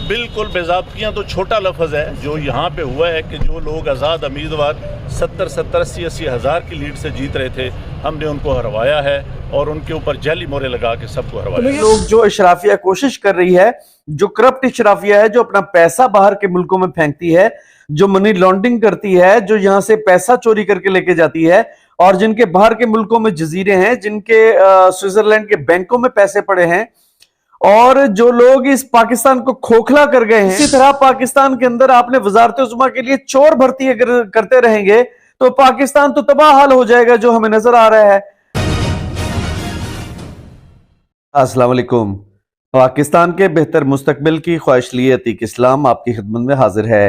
بالکل बेज़ाब्तियाँ तो छोटा लफ्ज़ है। जो यहाँ पे हुआ है कि जो लोग आज़ाद उम्मीदवार 70-80 हज़ार की लीड से जीत रहे थे, हमने उनको हरवाया है और उनके ऊपर जाली मोहरें लगा के सबको हरवाया। लोग जो अशराफिया कोशिश कर रही है, जो करप्ट अशराफिया है, जो अपना पैसा बाहर के मुल्कों में फेंकती है, जो मनी लॉन्ड्रिंग करती है, जो यहाँ से पैसा चोरी करके लेके जाती है और जिनके बाहर के मुल्कों में जजीरे हैं, जिनके स्विट्जरलैंड के बैंकों में पैसे पड़े हैं और जो लोग इस पाकिस्तान को खोखला कर गए हैं। इसी तरह पाकिस्तान के अंदर आपने वजारत उज़्मा के लिए चोर भर्ती अगर करते रहेंगे तो पाकिस्तान तो तबाह हाल हो जाएगा, जो हमें नजर आ रहा है। अस्सलाम वालेकुम। पाकिस्तान के बेहतर मुस्तकबिल की ख्वाहिश लिए अतीक इस्लाम आपकी खिदमत में हाजिर है।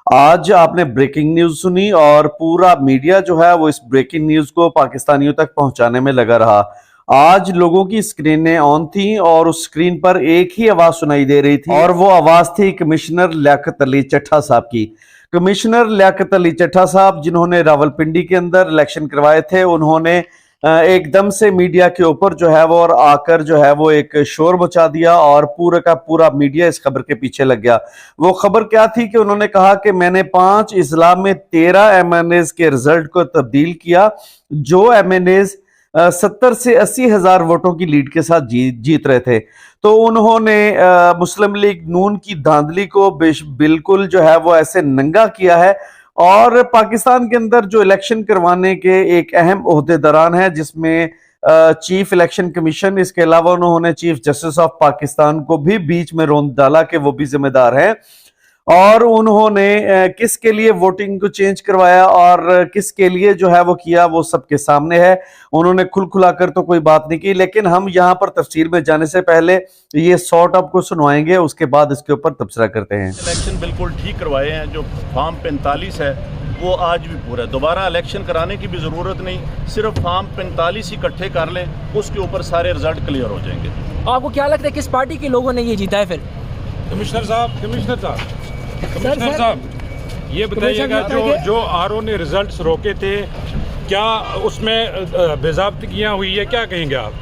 आज आपने ब्रेकिंग न्यूज सुनी और पूरा मीडिया जो है वो इस ब्रेकिंग न्यूज को पाकिस्तानियों तक पहुंचाने में लगा रहा। आज लोगों की स्क्रीनें ऑन थी और उस स्क्रीन पर एक ही आवाज सुनाई दे रही थी और वो आवाज थी कमिश्नर लियाकत अली चट्ठा साहब की। कमिश्नर लियाकत अली चट्ठा साहब जिन्होंने रावलपिंडी के अंदर इलेक्शन करवाए थे, उन्होंने एकदम से मीडिया के ऊपर जो है वो और आकर जो है वो एक शोर मचा दिया और पूरा का पूरा मीडिया इस खबर के पीछे लग गया। वो खबर क्या थी कि उन्होंने कहा कि मैंने 5 अजला में 13 MNAs के रिजल्ट को तब्दील किया, जो MNAs 70 से 80 हज़ार वोटों की लीड के साथ जीत रहे थे। तो उन्होंने मुस्लिम लीग नून की धांधली को बिल्कुल जो है वो ऐसे नंगा किया है और पाकिस्तान के अंदर जो इलेक्शन करवाने के एक अहम ओहदेदारान है, जिसमें चीफ इलेक्शन कमीशन, इसके अलावा उन्होंने चीफ जस्टिस ऑफ पाकिस्तान को भी बीच में रोंद डाला कि वो भी जिम्मेदार हैं और उन्होंने किसके लिए वोटिंग को चेंज करवाया और किसके लिए जो है वो किया, वो सबके सामने है। उन्होंने खुला कर तो कोई बात नहीं की, लेकिन हम यहाँ पर तफसील में जाने से पहले ये शॉर्ट आपको सुनवाएंगे, उसके बाद इसके ऊपर तबसरा करते हैं। इलेक्शन बिल्कुल ठीक करवाए हैं। जो फॉर्म 45 है वो आज भी पूरा है। दोबारा इलेक्शन कराने की भी ज़रूरत नहीं, सिर्फ फॉर्म 45 इकट्ठे कर लें, उसके ऊपर सारे रिजल्ट क्लियर हो जाएंगे। आपको क्या लगता है किस पार्टी के लोगों ने ये जीता है? फिर कमिश्नर साहब ये बताइएगा, जो आरओ ने रिजल्ट्स रोके थे, क्या उसमें बेज़ाब्तियाँ हुई है? क्या कहेंगे आप?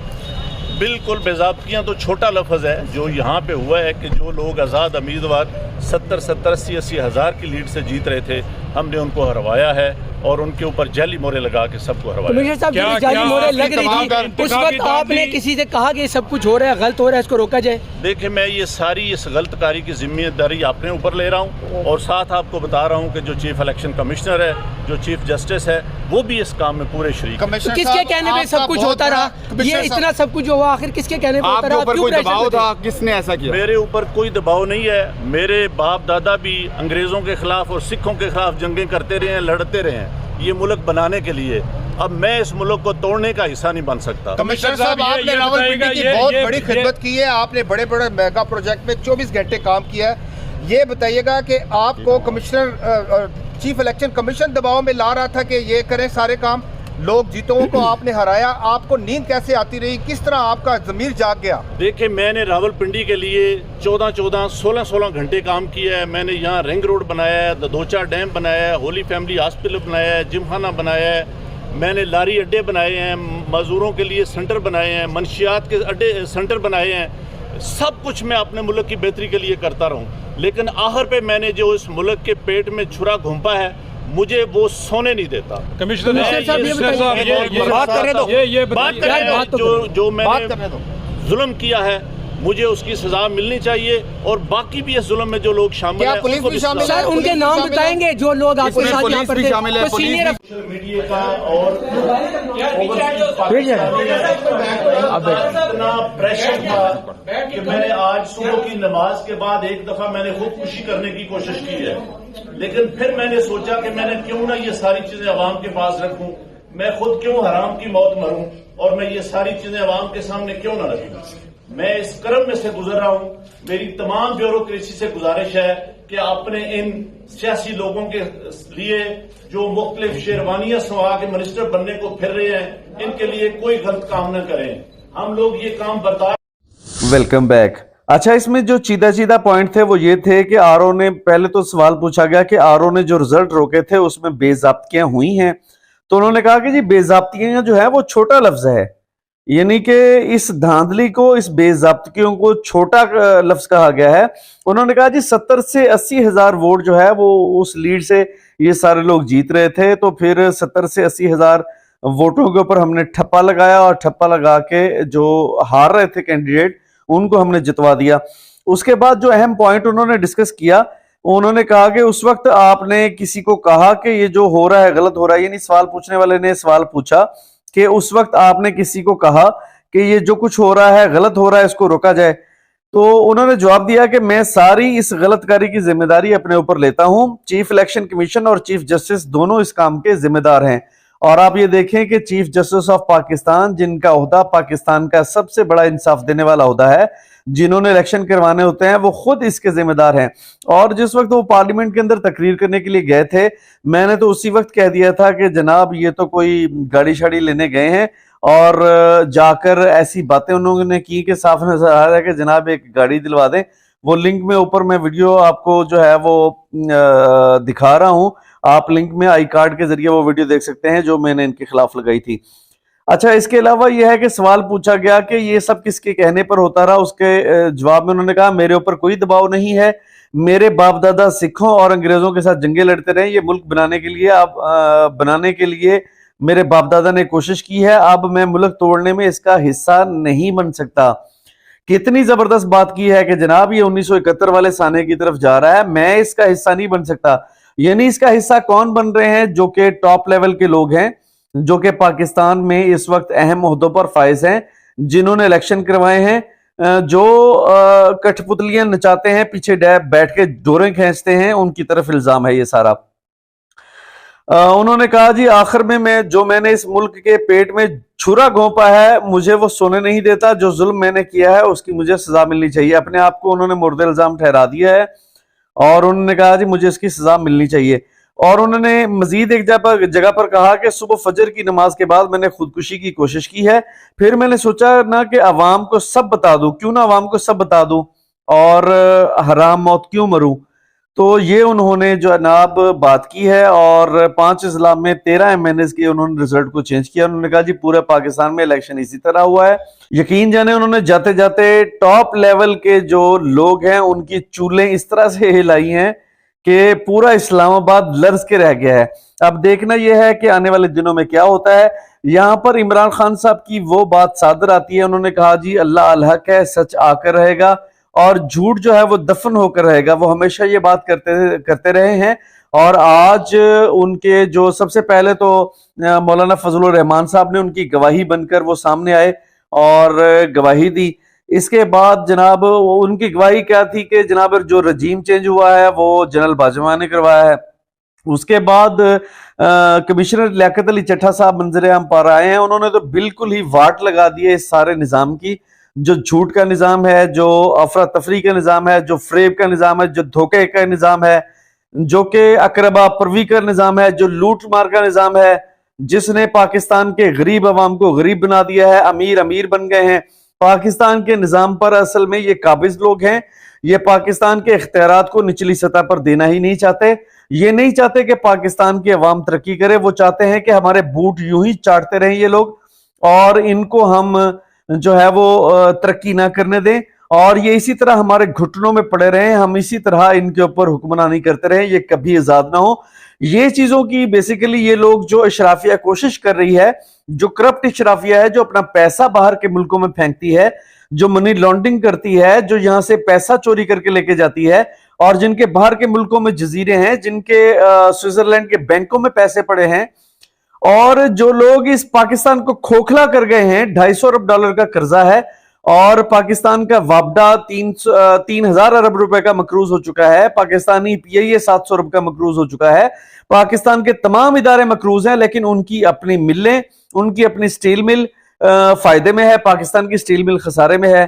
बिल्कुल बेज़ाब्तियाँ तो छोटा लफ्ज़ है। जो यहाँ पे हुआ है कि जो लोग आज़ाद उम्मीदवार 70-80 हज़ार की लीड से जीत रहे थे, हमने उनको हरवाया है और उनके ऊपर जाली मोहरें लगा के सबको हरवाया। कमिश्नर साहब, जाली मोहरें लग रही थी, उस वक्त आपने किसी से कहा कि सब कुछ हो रहा है, गलत हो रहा है, इसको रोका जाए? देखिए, मैं ये सारी इस गलतकारी की जिम्मेदारी अपने ऊपर ले रहा हूँ और साथ आपको बता रहा हूँ कि जो चीफ इलेक्शन कमिश्नर है, जो चीफ जस्टिस है, वो भी इस काम में पूरे शरीक है। तो किसके कहने पे सब कुछ होता रहा? ये इतना सब कुछ हुआ, आखिर किसके कहने पे होता रहा? आपके ऊपर कोई दबाव था? किसने ऐसा किया? मेरे ऊपर कोई दबाव नहीं है। मेरे बाप दादा भी अंग्रेजों के खिलाफ और सिखों के खिलाफ जंगें करते रहे हैं, लड़ते रहे हैं ये मुल्क बनाने के लिए। अब मैं इस मुल्क को तोड़ने का हिस्सा नहीं बन सकता। कमिश्नर साहब, आपने रावलपिंडी की बहुत बड़ी खिदमत की है, आपने बड़े बड़े मेगा प्रोजेक्ट में 24 घंटे काम किया है। ये बताइएगा कि आपको कमिश्नर चीफ इलेक्शन कमीशन दबाव में ला रहा था कि ये करें सारे काम, लोग जीतों को आपने हराया, आपको नींद कैसे आती रही? किस तरह आपका ज़मीर जाग गया? देखिए, मैंने रावलपिंडी के लिए 14-14, 16-16 घंटे काम किया है। मैंने यहाँ रिंग रोड बनाया है, ददोचा डैम बनाया है, होली फैमिली हॉस्पिटल बनाया है, जिमखाना बनाया है, मैंने लारी अड्डे बनाए हैं, मजदूरों के लिए सेंटर बनाए हैं, मंशियात के अड्डे सेंटर बनाए हैं। सब कुछ मैं अपने मुल्क की बेहतरी के लिए करता रहूँ, लेकिन आखिर पे मैंने जो इस मुल्क के पेट में छुरा घुंपा है, मुझे वो सोने नहीं देता। कमिश्नर साहब, जो मैंने जुल्म किया है, मुझे उसकी सजा मिलनी चाहिए और बाकी भी इस जुल्म में जो लोग शामिल हैं, पुलिस भी शामिल है? सर, उनके नाम बताएंगे जो लोग आपके साथ यहाँ पर थे? सीनियर मीडिया का और इतना प्रेशर था कि मैंने आज सुबह की नमाज के बाद एक दफा मैंने खुदकुशी करने की कोशिश की है, लेकिन फिर मैंने सोचा कि मैंने क्यों ना ये सारी चीजें अवाम के पास रखूं, मैं खुद क्यों हराम की मौत मरूं और मैं ये सारी चीजें अवाम के सामने क्यों ना रखूं। मैं इस क्रम में से गुजर रहा हूं। मेरी तमाम ब्यूरोक्रेसी से गुजारिश है कि आपने इन सियासी लोगों के लिए जो मुख्तलिफ शेरवानियां सवा के मिनिस्टर बनने को फिर रहे हैं, इनके लिए कोई गलत काम न करें। हम लोग ये काम बर्दाश्त। Welcome back. अच्छा, इसमें जो चीदा पॉइंट थे वो ये थे कि आरओ ने, पहले तो सवाल पूछा गया कि आरओ ने जो रिजल्ट रोके थे उसमें बेज़ाब्तियां हुई हैं, तो उन्होंने कहा कि जी बेज़ाब्तियां जो है वो छोटा लफ्ज है, यानी कि इस धांधली को, इस बेज़ाब्तगियों को छोटा लफ्ज कहा गया है। उन्होंने कहा जी 70 से 80 हजार वोट जो है वो उस लीड से ये सारे लोग जीत रहे थे, तो फिर 70 से 80 हजार वोटों के ऊपर हमने ठप्पा लगाया और ठप्पा लगा के जो हार रहे थे कैंडिडेट उनको हमने जितवा दिया। उसके बाद जो अहम पॉइंट उन्होंने डिस्कस किया, उन्होंने कहा कि उस वक्त आपने किसी को कहा कि ये जो हो रहा है गलत हो रहा है, यानी सवाल पूछने वाले ने सवाल पूछा कि उस वक्त आपने किसी को कहा कि ये जो कुछ हो रहा है गलत हो रहा है, इसको रोका जाए। तो उन्होंने जवाब दिया कि मैं सारी इस गलतकारी की जिम्मेदारी अपने ऊपर लेता हूं। चीफ इलेक्शन कमीशन और चीफ जस्टिस दोनों इस काम के जिम्मेदार हैं। और आप ये देखें कि चीफ जस्टिस ऑफ पाकिस्तान, जिनका ओहदा पाकिस्तान का सबसे बड़ा इंसाफ देने वाला ओहदा है, जिन्होंने इलेक्शन करवाने होते हैं, वो खुद इसके जिम्मेदार हैं। और जिस वक्त वो पार्लियामेंट के अंदर तकरीर करने के लिए गए थे, मैंने तो उसी वक्त कह दिया था कि जनाब ये तो कोई गाड़ी शाड़ी लेने गए हैं और जाकर ऐसी बातें उन्होंने की कि साफ नजर आ रहा है कि जनाब एक गाड़ी दिलवा दें। वो लिंक में ऊपर मैं वीडियो आपको जो है वो दिखा रहा हूं, आप लिंक में आई कार्ड के जरिए वो वीडियो देख सकते हैं जो मैंने इनके खिलाफ लगाई थी। अच्छा, इसके अलावा यह है कि सवाल पूछा गया कि ये सब किसके कहने पर होता रहा। उसके जवाब में उन्होंने कहा मेरे ऊपर कोई दबाव नहीं है, मेरे बाप दादा सिखों और अंग्रेजों के साथ जंगे लड़ते रहे, ये मुल्क बनाने के लिए मेरे बाप दादा ने कोशिश की है, अब मैं मुल्क तोड़ने में इसका हिस्सा नहीं बन सकता। कितनी जबरदस्त बात की है कि जनाब ये 1971 वाले साने की तरफ जा रहा है, मैं इसका हिस्सा नहीं बन सकता। यानी इसका हिस्सा कौन बन रहे हैं? जो कि टॉप लेवल के लोग हैं, जो कि पाकिस्तान में इस वक्त अहम ओहदों पर फाइज हैं, जिन्होंने इलेक्शन करवाए हैं, जो कठपुतलियां नचाते हैं, पीछे बैठ के डोरें खींचते हैं, उनकी तरफ इल्जाम है ये सारा। उन्होंने कहा जी आखिर में मैंने इस मुल्क के पेट में छुरा घोंपा है, मुझे वो सोने नहीं देता, जो जुल्म मैंने किया है उसकी मुझे सजा मिलनी चाहिए। अपने आप को उन्होंने मुर्दे इल्जाम ठहरा दिया है और उन्होंने कहा जी मुझे इसकी सजा मिलनी चाहिए। और उन्होंने मजीद एक जगह पर कहा कि सुबह फजर की नमाज के बाद मैंने खुदकुशी की कोशिश की है, फिर मैंने सोचा ना कि अवाम को सब बता दूं, क्यों ना अवाम को सब बता दूं और हराम मौत क्यों मरूं। तो ये उन्होंने जो जनाब बात की है और 5 अजला में 13 MNAs के उन्होंने रिजल्ट को चेंज किया। उन्होंने कहा जी पूरे पाकिस्तान में इलेक्शन इसी तरह हुआ है। यकीन जाने उन्होंने जाते जाते टॉप लेवल के जो लोग हैं उनकी चूलें इस तरह से हिलाई हैं कि पूरा इस्लामाबाद लर्ज के रह गया है। अब देखना यह है कि आने वाले दिनों में क्या होता है। यहाँ पर इमरान खान साहब की वो बात सादर आती है, उन्होंने कहा जी अल्लाह अल हक है, सच आकर रहेगा और झूठ जो है वो दफन होकर रहेगा। वो हमेशा ये बात करते रहे हैं और आज उनके जो सबसे पहले तो मौलाना फजलुर रहमान साहब ने उनकी गवाही बनकर वो सामने आए और गवाही दी। इसके बाद जनाब उनकी गवाही क्या थी कि जनाब जो रजीम चेंज हुआ है वो जनरल बाजवा ने करवाया है। उसके बाद कमिश्नर लियाकत अली चट्ठा साहब मंजर आम पर आए हैं, उन्होंने तो बिल्कुल ही वाट लगा दी है इस सारे निजाम की। जो झूठ का निजाम है, जो अफरा तफरी का निजाम है, जो फ्रेब का निजाम है, जो धोखे का निजाम है, जो कि अकरबा परवी का निजाम है, जो लूट मार का निजाम है, जिसने पाकिस्तान के गरीब अवाम को गरीब बना दिया है, अमीर अमीर बन गए हैं। पाकिस्तान के निजाम पर असल में ये काबिज लोग हैं, ये पाकिस्तान के इख्तियारात को निचली सतह पर देना ही नहीं चाहते। ये नहीं चाहते कि पाकिस्तान की अवाम तरक्की करे, वो चाहते हैं कि हमारे बूट यूं ही चाटते रहें ये लोग और इनको हम जो है वो तरक्की ना करने दें और ये इसी तरह हमारे घुटनों में पड़े रहे, हम इसी तरह इनके ऊपर हुक्मरानी करते रहे, ये कभी आजाद ना हो। ये चीजों की बेसिकली ये लोग जो इशराफिया कोशिश कर रही है, जो करप्ट इशराफिया है, जो अपना पैसा बाहर के मुल्कों में फेंकती है, जो मनी लॉन्ड्रिंग करती है, जो यहां से पैसा चोरी करके लेके जाती है और जिनके बाहर के मुल्कों में जजीरे हैं, जिनके स्विट्जरलैंड के बैंकों में पैसे पड़े हैं और जो लोग इस पाकिस्तान को खोखला कर गए हैं। $250 अरब का कर्जा है और पाकिस्तान का वापडा 3000 अरब रुपए का मकरूज हो चुका है। पाकिस्तानी PIA 700 अरब का मकरूज हो चुका है। पाकिस्तान के तमाम इदारे मकरूज हैं, लेकिन उनकी अपनी मिलें, उनकी अपनी स्टील मिल फायदे में है, पाकिस्तान की स्टील मिल खसारे में है।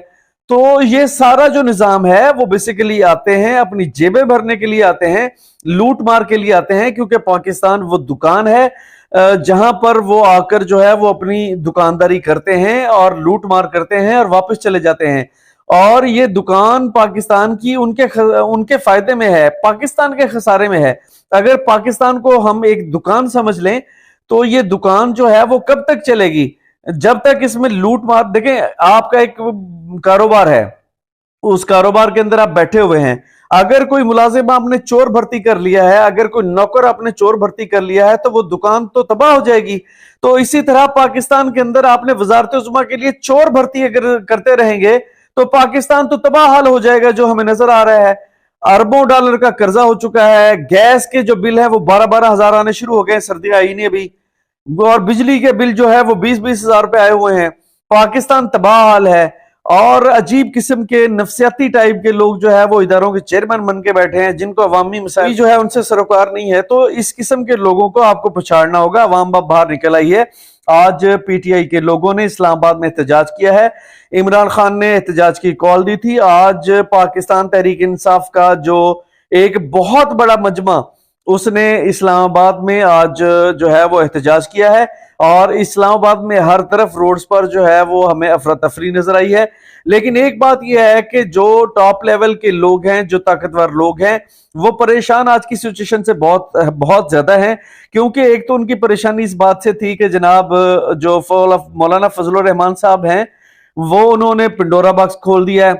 तो ये सारा जो निजाम है वो बेसिकली आते हैं अपनी जेबें भरने के लिए, आते हैं लूट मार के लिए आते हैं, क्योंकि पाकिस्तान वो दुकान है जहां पर वो आकर जो है वो अपनी दुकानदारी करते हैं और लूट मार करते हैं और वापस चले जाते हैं। और ये दुकान पाकिस्तान की उनके फायदे में है, पाकिस्तान के खसारे में है। अगर पाकिस्तान को हम एक दुकान समझ लें तो ये दुकान जो है वो कब तक चलेगी? جب تک اس میں لوٹ مار، دیکھیں آپ کا ایک کاروبار ہے، اس کاروبار کے اندر آپ بیٹھے ہوئے ہیں، اگر کوئی ملازم آپ نے چور بھرتی کر لیا ہے، اگر کوئی نوکر آپ نے چور بھرتی کر لیا ہے تو وہ دکان تو تباہ ہو جائے گی۔ تو اسی طرح پاکستان کے اندر آپ نے وزارت عظمیٰ کے لیے چور بھرتی اگر کرتے رہیں گے تو پاکستان تو تباہ حال ہو جائے گا، جو ہمیں نظر آ رہا ہے۔ اربوں ڈالر کا قرضہ ہو چکا ہے، گیس کے جو بل ہیں وہ 12 ہزار آنے شروع ہو گئے، سردی آئی نہیں ابھی، اور بجلی کے بل جو ہے وہ 20 ہزار روپے آئے ہوئے ہیں۔ پاکستان تباہ حال ہے، اور عجیب قسم کے نفسیاتی ٹائپ کے لوگ جو ہے وہ اداروں کے چیئرمین بن کے بیٹھے ہیں، جن کو عوامی مسائل جو ہے ان سے سروکار نہیں ہے۔ تو اس قسم کے لوگوں کو آپ کو پچھاڑنا ہوگا۔ عوام باہر نکل آئی ہے۔ آج پی ٹی آئی کے لوگوں نے اسلام آباد میں احتجاج کیا ہے، عمران خان نے احتجاج کی کال دی تھی۔ آج پاکستان تحریک انصاف کا جو ایک بہت بڑا مجمع، اس نے اسلام آباد میں آج جو ہے وہ احتجاج کیا ہے، اور اسلام آباد میں ہر طرف روڈز پر جو ہے وہ ہمیں افراتفری نظر آئی ہے۔ لیکن ایک بات یہ ہے کہ جو ٹاپ لیول کے لوگ ہیں، جو طاقتور لوگ ہیں، وہ پریشان آج کی سچویشن سے بہت زیادہ ہیں، کیونکہ ایک تو ان کی پریشانی اس بات سے تھی کہ جناب جو مولانا فضل الرحمان صاحب ہیں، وہ انہوں نے پنڈورا باکس کھول دیا ہے،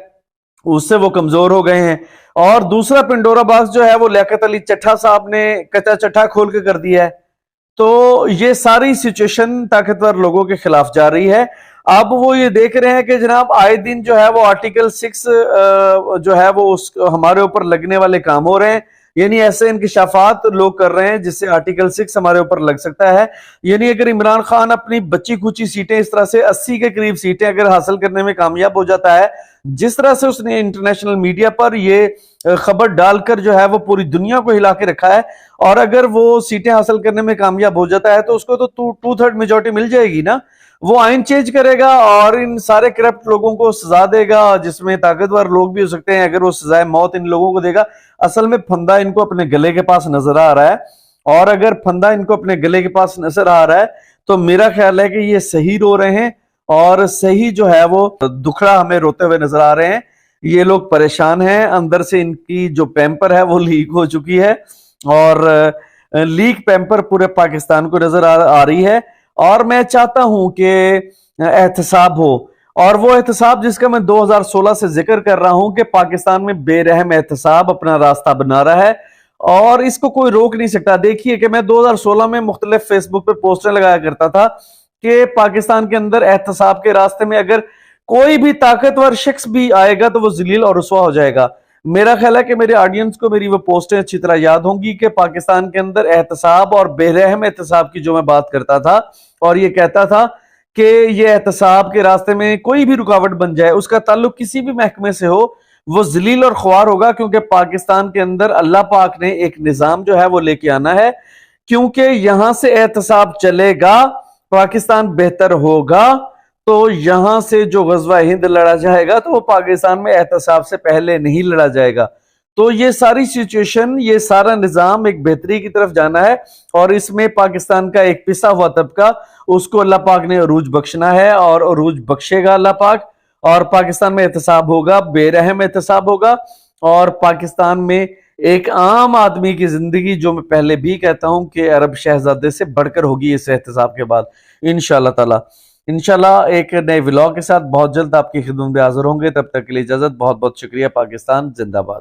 اس سے وہ کمزور ہو گئے ہیں، اور دوسرا پنڈورا باکس جو ہے وہ لیاقت علی چٹھا صاحب نے کچا چٹھا کھول کے کر دیا ہے۔ تو یہ ساری سچویشن طاقتور لوگوں کے خلاف جا رہی ہے۔ اب وہ یہ دیکھ رہے ہیں کہ جناب آئے دن جو ہے وہ آرٹیکل 6 جو ہے وہ ہمارے اوپر لگنے والے کام ہو رہے ہیں، یعنی ایسے انکشافات لوگ کر رہے ہیں جس سے آرٹیکل 6 ہمارے اوپر لگ سکتا ہے۔ یعنی اگر عمران خان اپنی بچی کچی سیٹیں اس طرح سے 80 کے قریب سیٹیں اگر حاصل کرنے میں کامیاب ہو جاتا ہے، جس طرح سے اس نے انٹرنیشنل میڈیا پر یہ خبر ڈال کر جو ہے وہ پوری دنیا کو ہلا کے رکھا ہے، اور اگر وہ سیٹیں حاصل کرنے میں کامیاب ہو جاتا ہے تو اس کو تو 2/3 میجورٹی مل جائے گی نا۔ وہ آئین چینج کرے گا اور ان سارے کرپٹ لوگوں کو سزا دے گا، جس میں طاقتور لوگ بھی ہو سکتے ہیں۔ اگر وہ سزائے موت ان لوگوں کو دے گا، اصل میں پھندا ان کو اپنے گلے کے پاس نظر آ رہا ہے، اور اگر پھندا ان کو اپنے گلے کے پاس نظر آ رہا ہے تو میرا خیال ہے کہ یہ صحیح رو رہے ہیں، اور صحیح جو ہے وہ دکھڑا ہمیں روتے ہوئے نظر آ رہے ہیں۔ یہ لوگ پریشان ہیں، اندر سے ان کی جو پیمپر ہے وہ لیک ہو چکی ہے، اور لیک پیمپر پورے پاکستان کو نظر آ رہی ہے۔ اور میں چاہتا ہوں کہ احتساب ہو، اور وہ احتساب جس کا میں 2016 سے ذکر کر رہا ہوں کہ پاکستان میں بے رحم احتساب اپنا راستہ بنا رہا ہے، اور اس کو کوئی روک نہیں سکتا۔ دیکھیے کہ میں 2016 میں مختلف فیس بک پہ پوسٹر لگایا کرتا تھا کہ پاکستان کے اندر احتساب کے راستے میں اگر کوئی بھی طاقتور شخص بھی آئے گا تو وہ ذلیل اور رسوا ہو جائے گا۔ میرا خیال ہے کہ میرے آڈینس کو میری وہ پوسٹیں اچھی طرح یاد ہوں گی کہ پاکستان کے اندر احتساب اور بے رحم احتساب کی جو میں بات کرتا تھا، اور یہ کہتا تھا کہ یہ احتساب کے راستے میں کوئی بھی رکاوٹ بن جائے، اس کا تعلق کسی بھی محکمے سے ہو، وہ ذلیل اور خوار ہوگا، کیونکہ پاکستان کے اندر اللہ پاک نے ایک نظام جو ہے وہ لے کے آنا ہے، کیونکہ یہاں سے احتساب چلے گا پاکستان بہتر ہوگا۔ تو یہاں سے جو غزوہ ہند لڑا جائے گا تو وہ پاکستان میں احتساب سے پہلے نہیں لڑا جائے گا۔ تو یہ ساری سچویشن، یہ سارا نظام ایک بہتری کی طرف جانا ہے، اور اس میں پاکستان کا ایک پسا ہوا طبقہ، اس کو اللہ پاک نے عروج بخشنا ہے، اور عروج بخشے گا اللہ پاک، اور پاکستان میں احتساب ہوگا، بے رحم احتساب ہوگا، اور پاکستان میں ایک عام آدمی کی زندگی، جو میں پہلے بھی کہتا ہوں کہ عرب شہزادے سے بڑھ کر ہوگی اس احتساب کے بعد انشاءاللہ تعالی۔ انشاءاللہ ایک نئے ولاگ کے ساتھ بہت جلد آپ کی خدمت میں حاضر ہوں گے، تب تک کے لیے اجازت، بہت بہت شکریہ۔ پاکستان زندہ باد۔